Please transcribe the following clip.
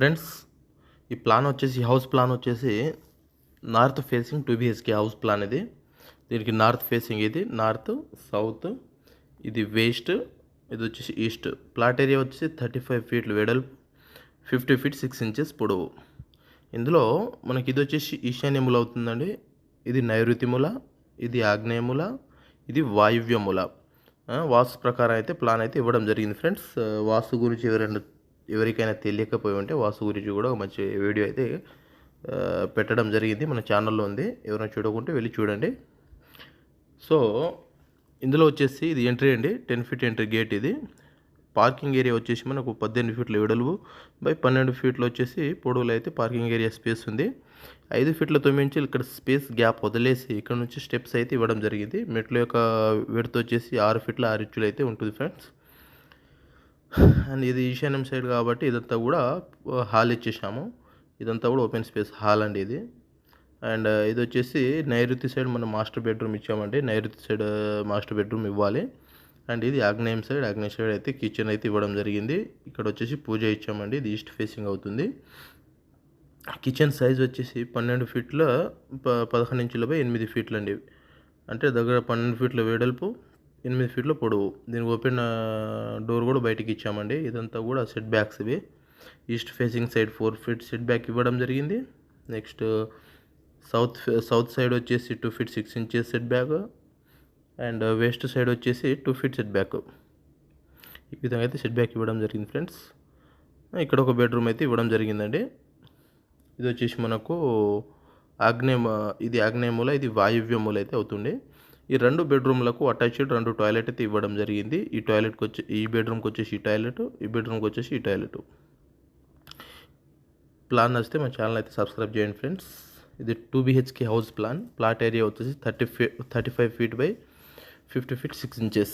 Friends, ఈ plan వచ్చేసి house plan వచ్చేసి north facing 2 BHK house plan ఇది. దీనికి నార్త్ ఫేసింగ్ ఇది నార్త్, సౌత్, ఇది వెస్ట్, ఇది వచ్చేసి ఈస్ట్. ప్లాట్ ఏరియా వచ్చేసి 35 ఫీట్లు వెడల్పు, 50 feet 6 inches పొడవు. ఇందులో మనకి ఇది వచ్చేసి ఈశాన్యముల అవుతుందండి. ఇది నైరుతి మూల, ఇది ఆగ్నేయముల, ఇది వాయువ్యముల. వాస్తు ప్రకారం అయితే ప్లాన్ అయితే ఇవ్వడం జరిగింది ఫ్రెండ్స్. వాస్తు గురించి ఎవరికైనా తెలియకపోయి ఉంటే వాస్తు గురించి కూడా ఒక మంచి వీడియో అయితే పెట్టడం జరిగింది, మన ఛానల్లో ఉంది. ఎవరైనా చూడకుంటే వెళ్ళి చూడండి. సో ఇందులో వచ్చేసి ఇది ఎంట్రీ అండి, 10 feet ఎంట్రీ గేట్. ఇది పార్కింగ్ ఏరియా వచ్చేసి మనకు 18 feet వెడల్పు బై 12 feet వచ్చేసి పొడవులో అయితే పార్కింగ్ ఏరియా స్పేస్ ఉంది. 5 feet 9 inches ఇక్కడ స్పేస్ గ్యాప్ వదిలేసి ఇక్కడ నుంచి స్టెప్స్ అయితే ఇవ్వడం జరిగింది. మెట్ల యొక్క విడత వచ్చేసి 6 feet 6 inches అయితే ఉంటుంది ఫ్రెండ్స్. అండ్ ఇది ఈశాన్యం సైడ్ కాబట్టి ఇదంతా కూడా హాల్ ఇచ్చేసాము. ఇదంతా కూడా ఓపెన్ స్పేస్ హాల్ అండి ఇది. అండ్ ఇది వచ్చేసి నైరుతి సైడ్ మనం మాస్టర్ బెడ్రూమ్ ఇచ్చామండి. నైరుతి సైడ్ మాస్టర్ బెడ్రూమ్ ఇవ్వాలి. అండ్ ఇది ఆగ్నేయం సైడ్ అయితే కిచెన్ అయితే ఇవ్వడం జరిగింది. ఇక్కడ వచ్చేసి పూజ ఇచ్చామండి. ఇది ఈస్ట్ ఫేసింగ్ అవుతుంది. కిచెన్ సైజ్ వచ్చేసి 12 feet 11 inches బై 8 feet అండి. అంటే దగ్గర 12 feet వెడల్పు, 8 feet పొడవు. దీనికి ఓపెన్ డోర్ కూడా బయటికి ఇచ్చామండి. ఇదంతా కూడా సెట్ బ్యాక్స్ ఇవి. East facing side 4 feet set back ఇవ్వడం జరిగింది. నెక్స్ట్ సౌత్ సైడ్ వచ్చేసి 2 feet 6 inches set back. And west side వచ్చేసి 2 feet సెట్ బ్యాక్. ఈ విధంగా అయితే సెట్ బ్యాక్ ఇవ్వడం జరిగింది ఫ్రెండ్స్. ఇక్కడ ఒక బెడ్రూమ్ అయితే ఇవ్వడం జరిగిందండి. ఇది వచ్చేసి మనకు ఇది ఆగ్నేయమూల, ఇది వాయువ్యమూల అయితే అవుతుంది. ఈ 2 బెడ్రూమ్లకు అటాచ్డ్ 2 టాయిలెట్ అయితే ఇవ్వడం జరిగింది. ఈ బెడ్రూమ్కి వచ్చేసి ఈ టాయిలెట్, ఈ బెడ్రూమ్కి వచ్చేసి ఈ టాయిలెట్. ప్లాన్ నచ్చితే మా ఛానల్ అయితే సబ్స్క్రైబ్ చేయండి ఫ్రెండ్స్. ఇది 2 BHK house plan. Plot area వచ్చేసి 35 feet బై 50 feet 6 inches.